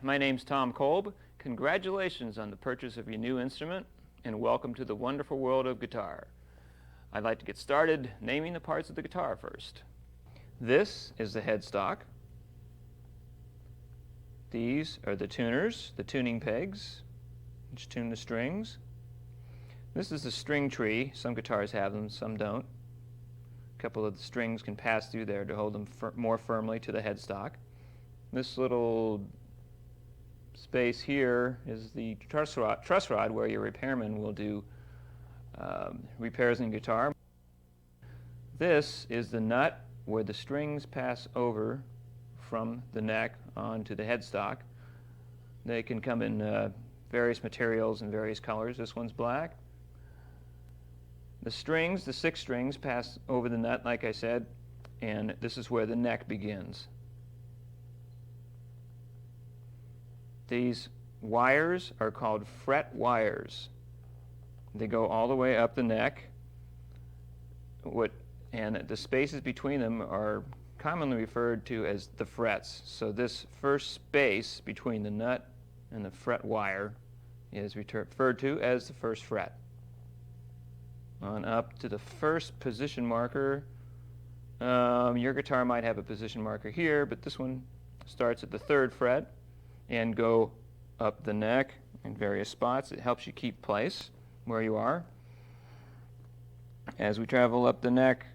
My name's Tom Kolb. Congratulations on the purchase of your new instrument, and welcome to the wonderful world of guitar. I'd like to get started naming the parts of the guitar first. This is the headstock. These are the tuners, the tuning pegs, which tune the strings. This is the string tree. Some guitars have them, some don't. A couple of the strings can pass through there to hold them more firmly to the headstock. This little space here is the truss rod where your repairman will do repairs in guitar. This is the nut where the strings pass over from the neck onto the headstock. They can come in various materials and various colors. This one's black. The strings, the 6 strings, pass over the nut, like I said, and this is where the neck begins. These wires are called fret wires. They go all the way up the neck, and the spaces between them are commonly referred to as the frets. So this first space between the nut and the fret wire is referred to as the first fret. On up to the first position marker. Your guitar might have a position marker here, but this one starts at the 3rd fret and go up the neck in various spots. It helps you keep place where you are. As we travel up the neck,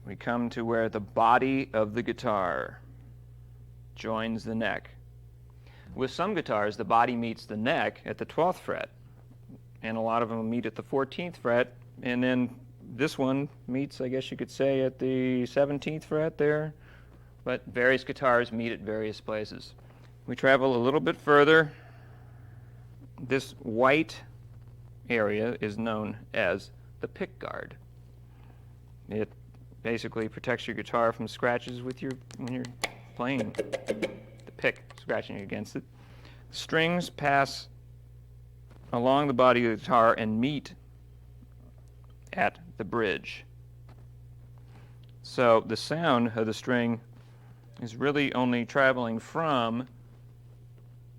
we come to where the body of the guitar joins the neck. With some guitars, the body meets the neck at the 12th fret, and a lot of them meet at the 14th fret, and then this one meets, I guess you could say, at the 17th fret there, but various guitars meet at various places. We travel a little bit further. This white area is known as the pick guard. It basically protects your guitar from scratches when you're playing the pick, scratching against it. Strings pass along the body of the guitar and meet at the bridge. So the sound of the string is really only traveling from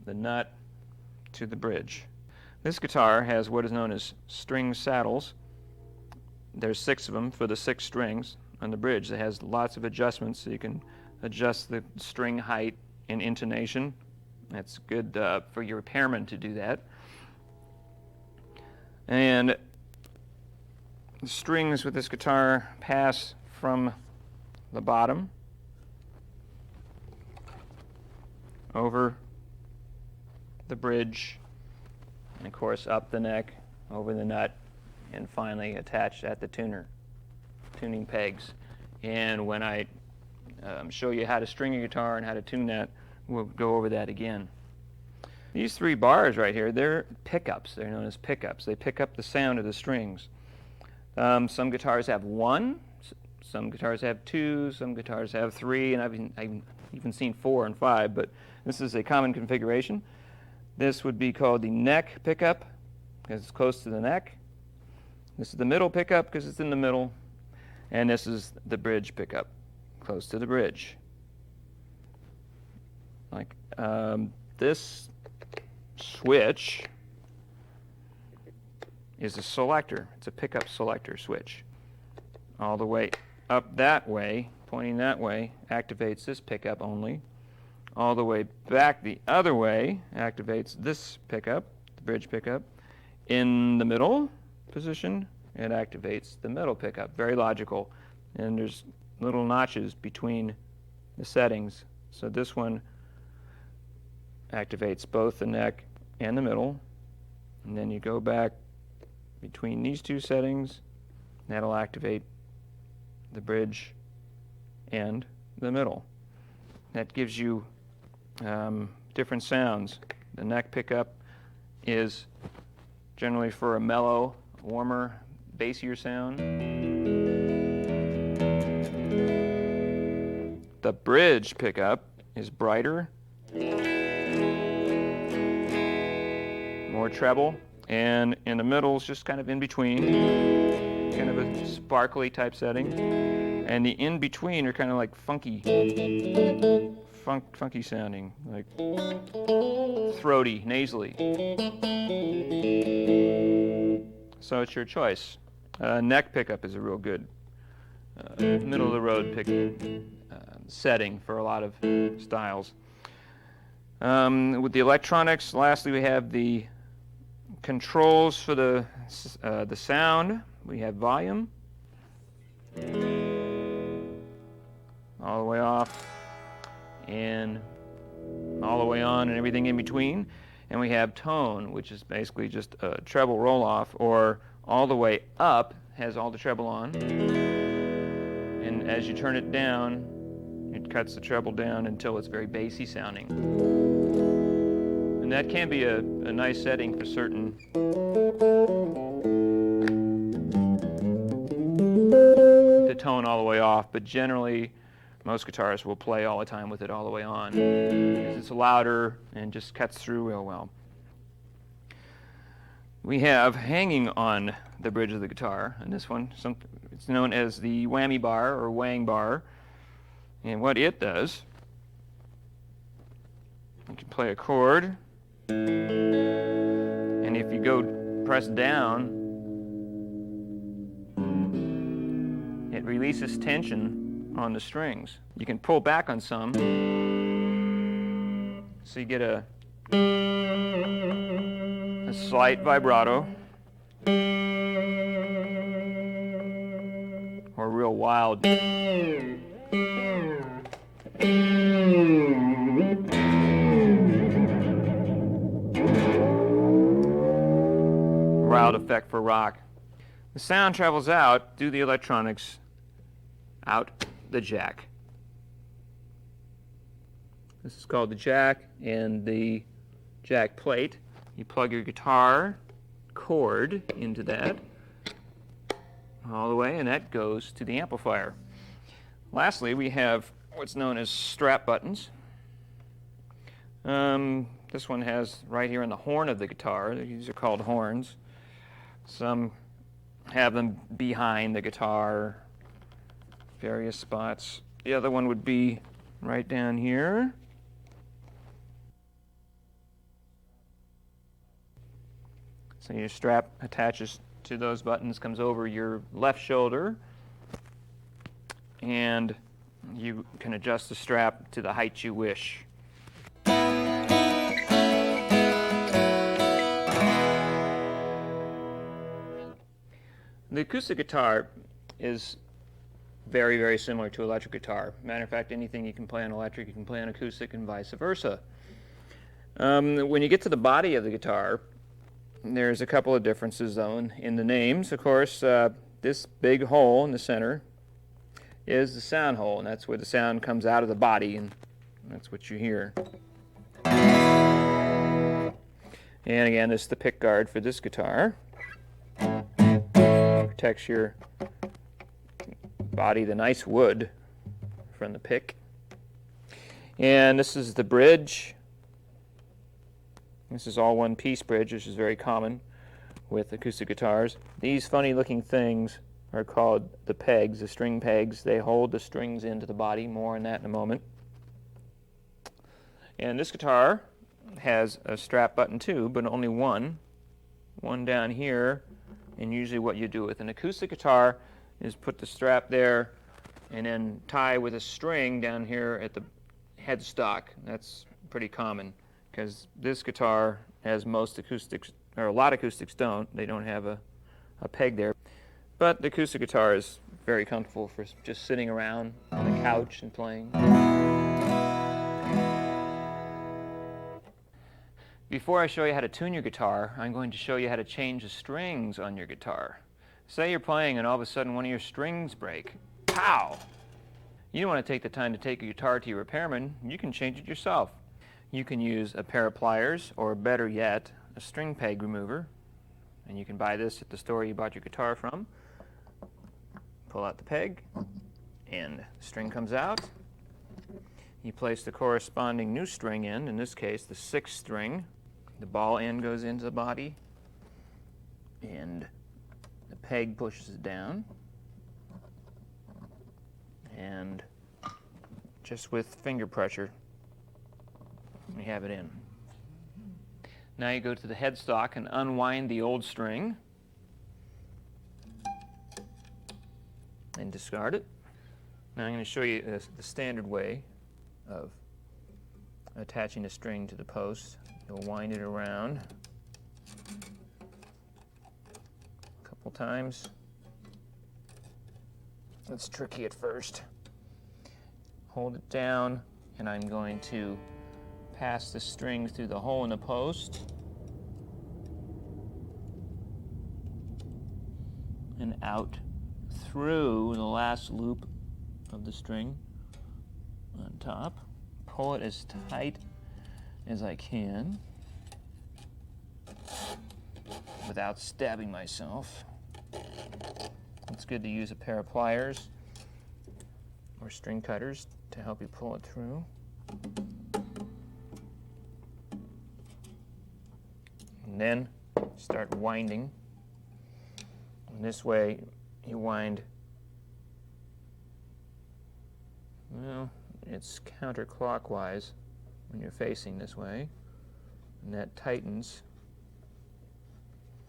the nut to the bridge. This guitar has what is known as string saddles. There's 6 of them for the 6 strings on the bridge. It has lots of adjustments, so you can adjust the string height and intonation. That's good for your repairman to do that. And the strings with this guitar pass from the bottom over the bridge, and of course up the neck, over the nut, and finally attached at the tuning pegs. And when I show you how to string a guitar and how to tune that, we'll go over that again. These 3 bars right here, they're pickups. They're known as pickups. They pick up the sound of the strings. Some guitars have 1, some guitars have 2, some guitars have 3, and I've even seen 4 and 5, but this is a common configuration. This would be called the neck pickup because it's close to the neck. This is the middle pickup because it's in the middle. And this is the bridge pickup, close to the bridge. Like this switch is a selector. It's a pickup selector switch. All the way up that way, pointing that way, activates this pickup only. All the way back the other way activates this pickup, the bridge pickup. In the middle position, it activates the middle pickup. Very logical. And there's little notches between the settings. So this one activates both the neck and the middle. And then you go back between these 2 settings. That'll activate the bridge and the middle. That gives you different sounds. The neck pickup is generally for a mellow, warmer, bassier sound. The bridge pickup is brighter, more treble, and in the middle is just kind of in between, kind of a sparkly type setting. And the in between are kind of like funky funky sounding, like throaty, nasally. So it's your choice. Neck pickup is a real good middle of the road setting for a lot of styles. With the electronics, lastly we have the controls for the sound. We have volume, all the way off, and all the way on, and everything in between. And we have tone, which is basically just a treble roll-off, or all the way up has all the treble on. And as you turn it down, it cuts the treble down until it's very bassy sounding. And that can be a nice setting for certain the tone all the way off, but generally most guitarists will play all the time with it all the way on because it's louder and just cuts through real well. We have hanging on the bridge of the guitar, and this one, it's known as the whammy bar or wang bar. And what it does, you can play a chord, and if you go press down, it releases tension on the strings. You can pull back on some, so you get a slight vibrato, or real wild. Wild effect for rock. The sound travels out through the electronics, out the jack. This is called the jack and the jack plate. You plug your guitar cord into that all the way, and that goes to the amplifier. Lastly, we have what's known as strap buttons. This one has right here on the horn of the guitar. These are called horns. Some have them behind the guitar, various spots. The other one would be right down here. So your strap attaches to those buttons, comes over your left shoulder, and you can adjust the strap to the height you wish. The acoustic guitar is very, very similar to electric guitar. Matter of fact, anything you can play on electric, you can play on acoustic, and vice versa. When you get to the body of the guitar, there's a couple of differences though in the names. Of course, this big hole in the center is the sound hole, and that's where the sound comes out of the body, and that's what you hear. And again, this is the pick guard for this guitar. Protects your body, the nice wood from the pick. And this is the bridge. This is all one piece bridge, which is very common with acoustic guitars. These funny looking things are called the pegs, the string pegs. They hold the strings into the body. More on that in a moment. And this guitar has a strap button too, but only one down here. And usually what you do with an acoustic guitar is put the strap there and then tie with a string down here at the headstock. That's pretty common because this guitar, as most acoustics, or a lot of acoustics don't, they don't have a peg there. But the acoustic guitar is very comfortable for just sitting around on the couch and playing. Before I show you how to tune your guitar, I'm going to show you how to change the strings on your guitar. Say you're playing and all of a sudden one of your strings break. Pow! You don't want to take the time to take your guitar to your repairman. You can change it yourself. You can use a pair of pliers, or better yet, a string peg remover. And you can buy this at the store you bought your guitar from. Pull out the peg, and the string comes out. You place the corresponding new string in this case the 6th string. The ball end goes into the body, and the peg pushes it down. And just with finger pressure, We have it in. Now you go to the headstock and unwind the old string and discard it. Now I'm going to show you the standard way of attaching a string to the post. You'll wind it around a couple times. It's tricky at first. Hold it down, and I'm going to pass the string through the hole in the post and out through the last loop of the string on top. Pull it as tight as I can without stabbing myself. It's good to use a pair of pliers or string cutters to help you pull it through. And then start winding. And this way you wind, well, it's counterclockwise when you're facing this way, and that tightens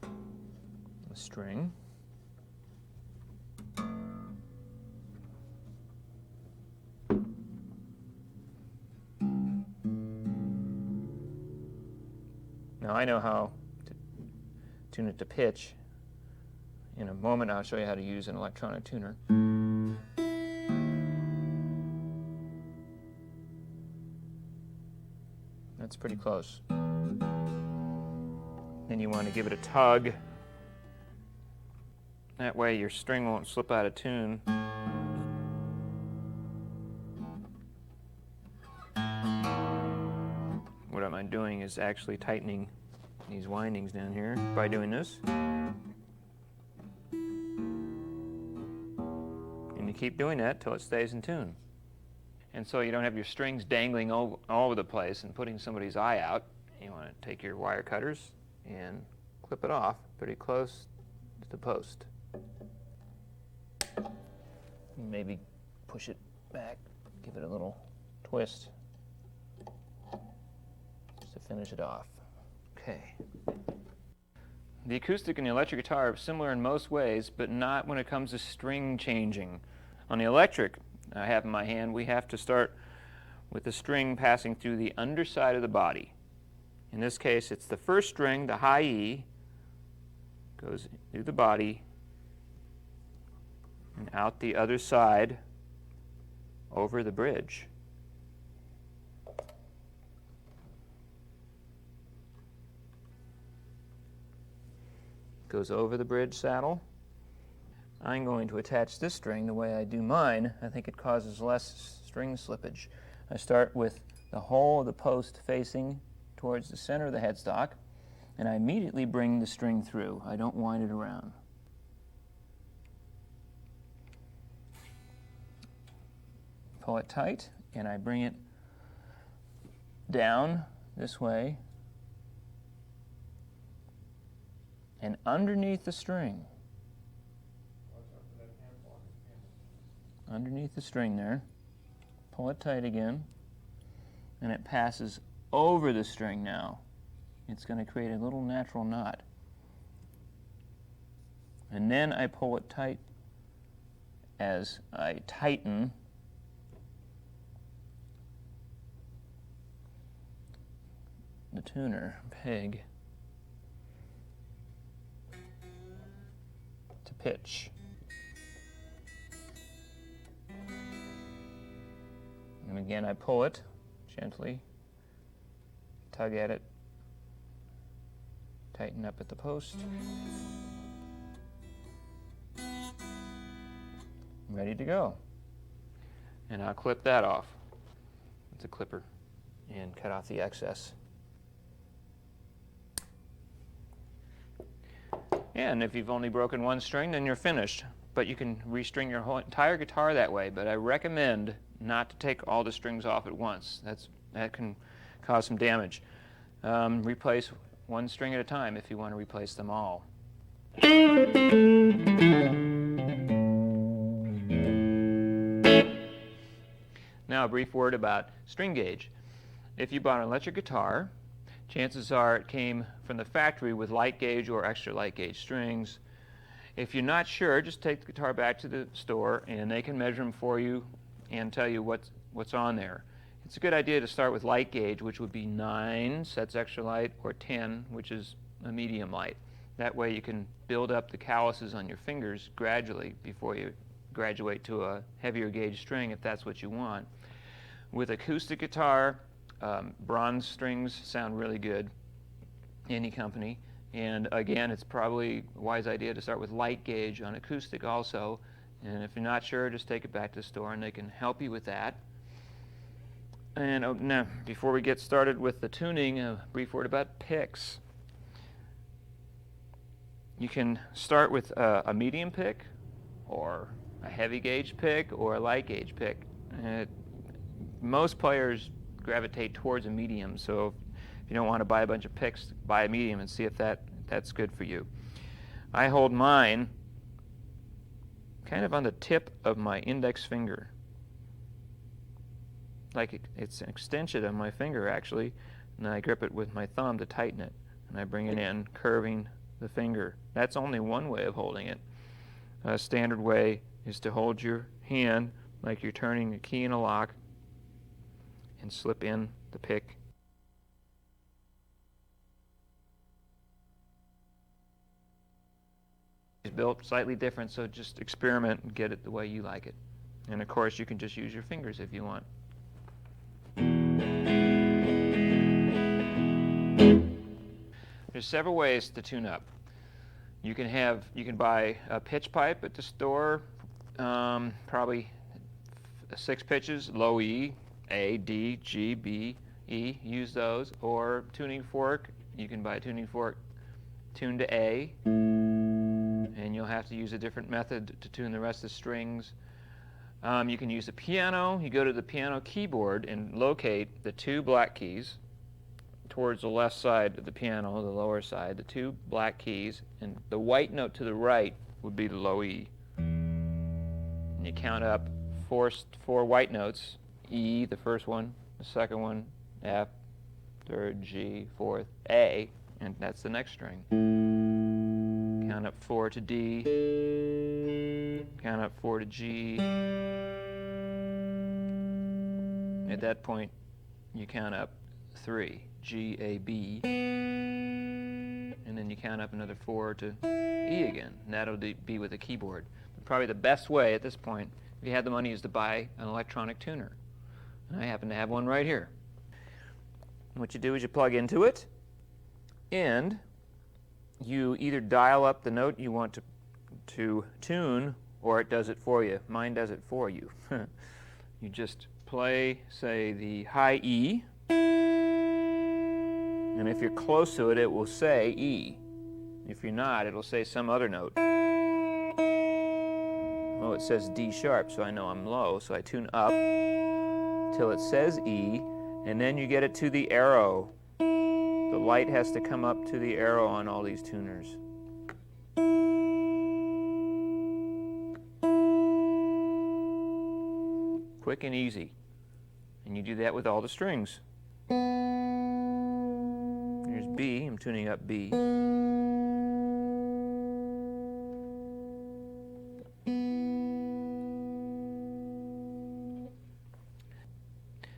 the string. Now I know how to tune it to pitch. In a moment I'll show you how to use an electronic tuner. That's pretty close. Then you want to give it a tug. That way your string won't slip out of tune. What I'm doing is actually tightening these windings down here by doing this. And you keep doing that till it stays in tune. And so you don't have your strings dangling all over the place and putting somebody's eye out. You want to take your wire cutters and clip it off pretty close to the post. Maybe push it back, give it a little twist just to finish it off. Okay. The acoustic and the electric guitar are similar in most ways, but not when it comes to string changing. On the electric I have in my hand, we have to start with the string passing through the underside of the body. In this case, it's the first string, the high E, goes through the body and out the other side over the bridge. Goes over the bridge saddle. I'm going to attach this string the way I do mine. I think it causes less string slippage. I start with the hole of the post facing towards the center of the headstock, and I immediately bring the string through. I don't wind it around. Pull it tight, and I bring it down this way and underneath the string. Underneath the string there. Pull it tight again, and it passes over the string now. It's going to create a little natural knot. And then I pull it tight as I tighten the tuner peg to pitch. And again, I pull it gently, tug at it, tighten up at the post. Ready to go. And I'll clip that off with the clipper and cut off the excess. And if you've only broken one string, then you're finished. But you can restring your whole entire guitar that way, but I recommend not to take all the strings off at once. That can cause some damage. Replace one string at a time if you want to replace them all. Now a brief word about string gauge. if you bought an electric guitar, chances are it came from the factory with light gauge or extra light gauge strings. If you're not sure, just take the guitar back to the store and they can measure them for you and tell you what's on there. It's a good idea to start with light gauge, which would be 9, that's extra light, or 10, which is a medium light. That way you can build up the calluses on your fingers gradually before you graduate to a heavier gauge string if that's what you want. With acoustic guitar, bronze strings sound really good, any company. And again, it's probably a wise idea to start with light gauge on acoustic also. And if you're not sure, just take it back to the store and they can help you with that. And now, before we get started with the tuning, a brief word about picks. You can start with a medium pick, or a heavy gauge pick, or a light gauge pick. Most players gravitate towards a medium, so if you don't want to buy a bunch of picks, buy a medium and see if that's good for you. I hold mine kind of on the tip of my index finger, like it's an extension of my finger actually, and I grip it with my thumb to tighten it, and I bring it in, curving the finger. That's only one way of holding it. A standard way is to hold your hand like you're turning a key in a lock and slip in the pick. It's built slightly different, so just experiment and get it the way you like it. And of course you can just use your fingers if you want. There's several ways to tune up. You can buy a pitch pipe at the store, probably 6 pitches, low E, A, D, G, B, E, use those. Or tuning fork, you can buy a tuning fork tuned to A, and you'll have to use a different method to tune the rest of the strings. You can use a piano. You go to the piano keyboard and locate the 2 black keys towards the left side of the piano, the lower side, the 2 black keys, and the white note to the right would be the low E. And you count up 4 white notes: E, the first one, the second one, F, third, G, fourth, A, and that's the next string. Count up 4 to D, count up 4 to G. At that point, you count up 3, G, A, B, and then you count up another 4 to E again, and that'll be with a keyboard. But probably the best way at this point, if you had the money, is to buy an electronic tuner. And I happen to have one right here. What you do is you plug into it, and you either dial up the note you want to tune, or it does it for you. Mine does it for you. You just play, say, the high E, and if you're close to it, it will say E. If you're not, it'll say some other note. Oh, it says D sharp, so I know I'm low, so I tune up till it says E, and then you get it to the arrow. The light has to come up to the arrow on all these tuners. Quick and easy. And you do that with all the strings. Here's B. I'm tuning up B.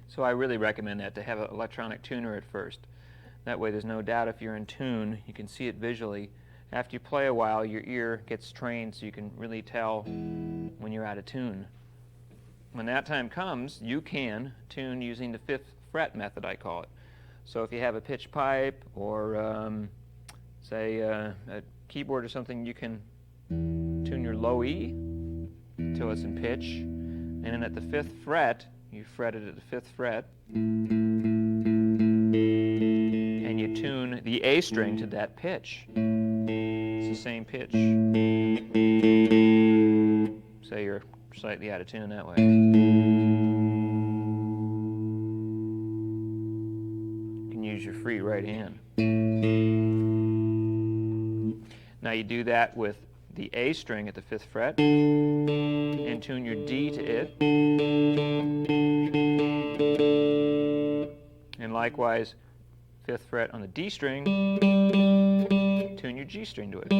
So I really recommend that, to have an electronic tuner at first. That way there's no doubt if you're in tune. You can see it visually. After you play a while, your ear gets trained so you can really tell when you're out of tune. When that time comes, you can tune using the 5th fret method, I call it. So if you have a pitch pipe or say a keyboard or something, you can tune your low E till it's in pitch, and then at the 5th fret, you fret it at the 5th fret, and you tune the A string to that pitch. It's the same pitch. Say you're slightly out of tune that way. You can use your free right hand. Now you do that with the A string at the 5th fret and tune your D to it. And likewise, 5th fret on the D string, tune your G string to it.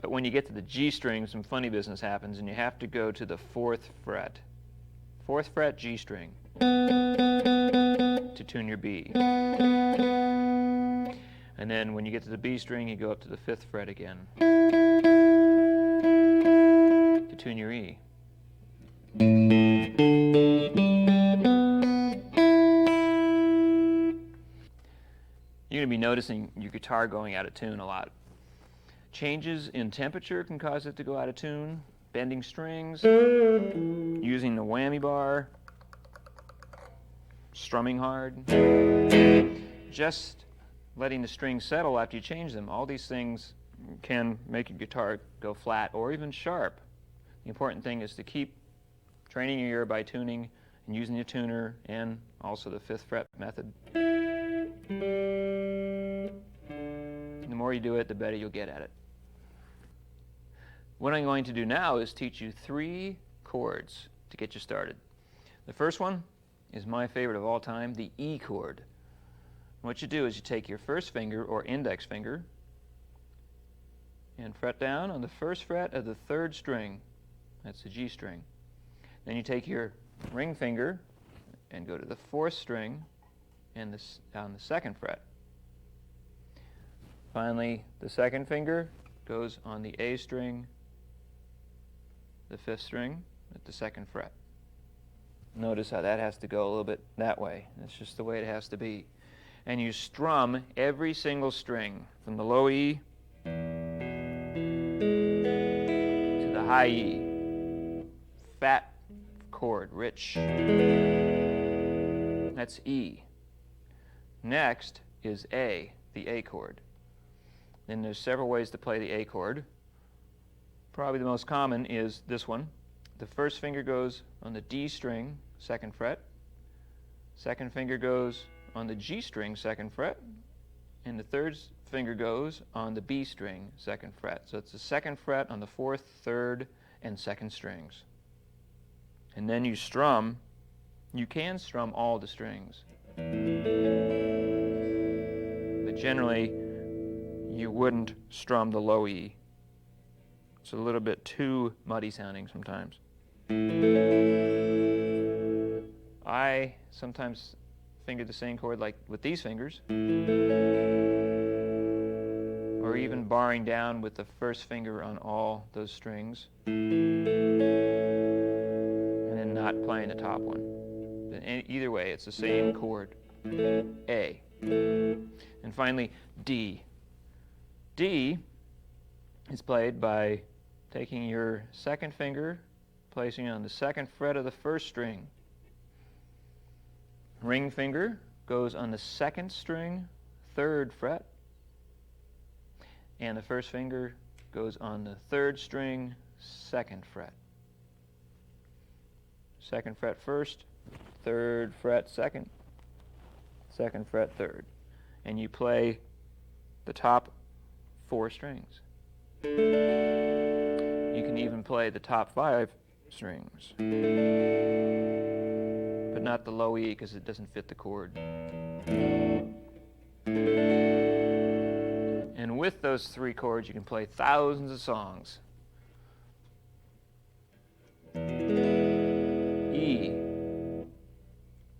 But when you get to the G string, some funny business happens, and you have to go to the 4th fret. 4th fret G string to tune your B. And then when you get to the B string, you go up to the 5th fret again to tune your E. You're going to be noticing your guitar going out of tune a lot. Changes in temperature can cause it to go out of tune. Bending strings, using the whammy bar, strumming hard, just letting the strings settle after you change them. All these things can make your guitar go flat or even sharp. The important thing is to keep training your ear by tuning and using the tuner and also the 5th fret method. The more you do it, the better you'll get at it. What I'm going to do now is teach you 3 chords to get you started. The first one is my favorite of all time, the E chord. What you do is you take your first finger or index finger and fret down on the 1st fret of the 3rd string. That's the G string. Then you take your ring finger and go to the 4th string and on the 2nd fret. Finally, the 2nd finger goes on the A string, the 5th string at the 2nd fret. Notice how that has to go a little bit that way. That's just the way it has to be. And you strum every single string from the low E to the high E. Fat chord, rich. That's E. Next is A, the A chord. Then there's several ways to play the A chord. Probably the most common is this one. The first finger goes on the D string, 2nd fret. Second finger goes on the G string, 2nd fret. And the third finger goes on the B string, 2nd fret. So it's the 2nd fret on the 4th, 3rd, and 2nd strings. And then you strum. You can strum all the strings. But generally, you wouldn't strum the low E. It's a little bit too muddy sounding sometimes. I sometimes finger the same chord like with these fingers, or even barring down with the first finger on all those strings, and then not playing the top one. But either way, it's the same chord, A. And finally, D. D is played by taking your 2nd finger, placing it on the 2nd fret of the 1st string. Ring finger goes on the 2nd string, 3rd fret. And the 1st finger goes on the 3rd string, 2nd fret. 2nd fret 1st, 3rd fret 2nd, 2nd fret 3rd. And you play the top 4 strings. You can even play the top 5 strings, but not the low E because it doesn't fit the chord. And with those 3 chords, you can play thousands of songs. E,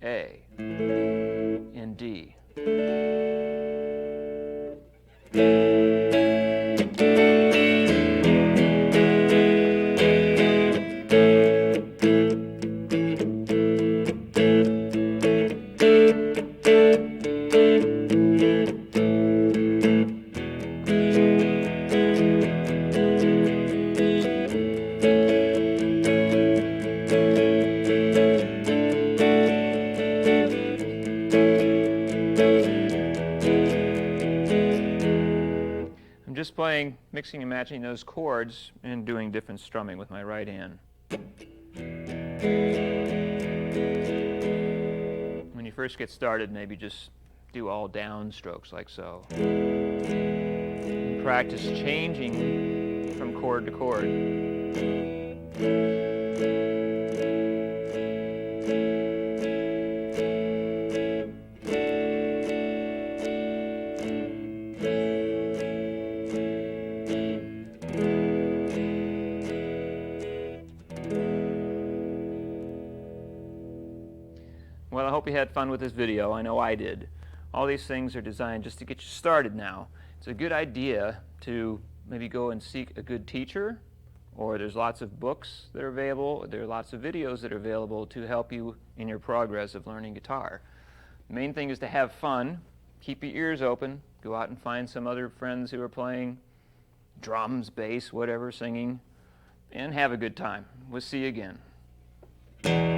A, and D. Just playing, mixing and matching those chords and doing different strumming with my right hand. When you first get started, maybe just do all down strokes like so. And practice changing from chord to chord. hope you had fun with this video. I know I did. All these things are designed just to get you started now. It's a good idea to maybe go and seek a good teacher, or there's lots of books that are available, there are lots of videos that are available to help you in your progress of learning guitar. The main thing is to have fun, keep your ears open, go out and find some other friends who are playing drums, bass, whatever, singing, and have a good time. We'll see you again.